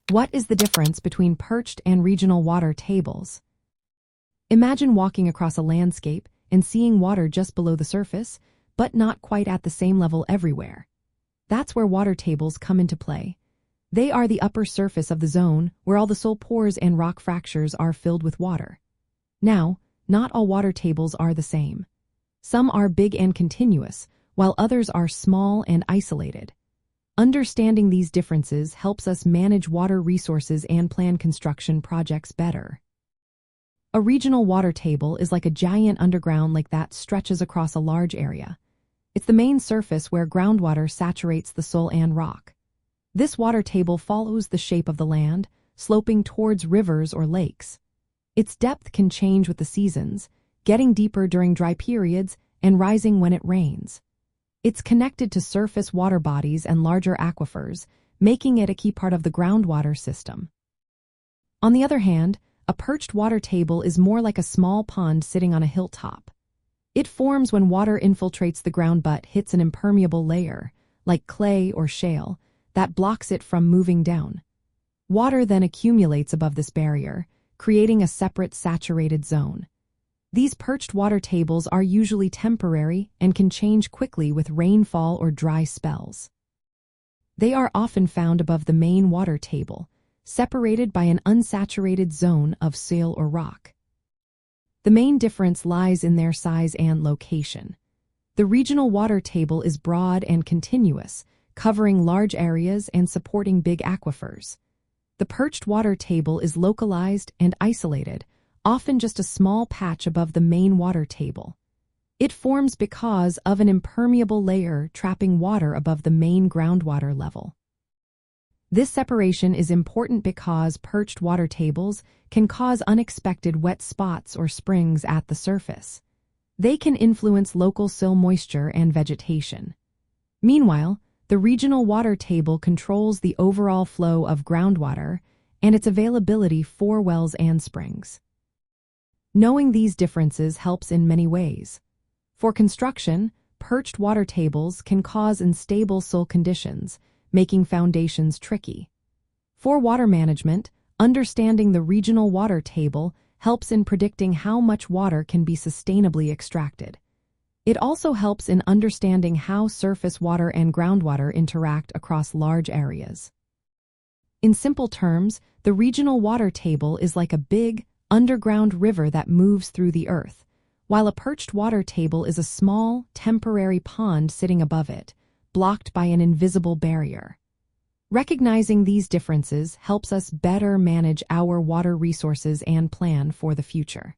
What is the difference between perched and regional water tables? Imagine walking across a landscape and seeing water just below the surface, but not quite at the same level everywhere. That's where water tables come into play. They are the upper surface of the zone where all the soil pores and rock fractures are filled with water. Now, not all water tables are the same. Some are big and continuous, while others are small and isolated. Understanding these differences helps us manage water resources and plan construction projects better. A regional water table is like a giant underground lake that stretches across a large area. It's the main surface where groundwater saturates the soil and rock. This water table follows the shape of the land, sloping towards rivers or lakes. Its depth can change with the seasons, getting deeper during dry periods and rising when it rains. It's connected to surface water bodies and larger aquifers, making it a key part of the groundwater system. On the other hand, a perched water table is more like a small pond sitting on a hilltop. It forms when water infiltrates the ground but hits an impermeable layer, like clay or shale, that blocks it from moving down. Water then accumulates above this barrier, creating a separate saturated zone. These perched water tables are usually temporary and can change quickly with rainfall or dry spells. They are often found above the main water table, separated by an unsaturated zone of soil or rock. The main difference lies in their size and location. The regional water table is broad and continuous, covering large areas and supporting big aquifers. The perched water table is localized and isolated, often just a small patch above the main water table. It forms because of an impermeable layer trapping water above the main groundwater level. This separation is important because perched water tables can cause unexpected wet spots or springs at the surface. They can influence local soil moisture and vegetation. Meanwhile, the regional water table controls the overall flow of groundwater and its availability for wells and springs. Knowing these differences helps in many ways. For construction, perched water tables can cause unstable soil conditions, making foundations tricky. For water management, understanding the regional water table helps in predicting how much water can be sustainably extracted. It also helps in understanding how surface water and groundwater interact across large areas. In simple terms, the regional water table is like a big, underground river that moves through the earth, while a perched water table is a small, temporary pond sitting above it, blocked by an invisible barrier. Recognizing these differences helps us better manage our water resources and plan for the future.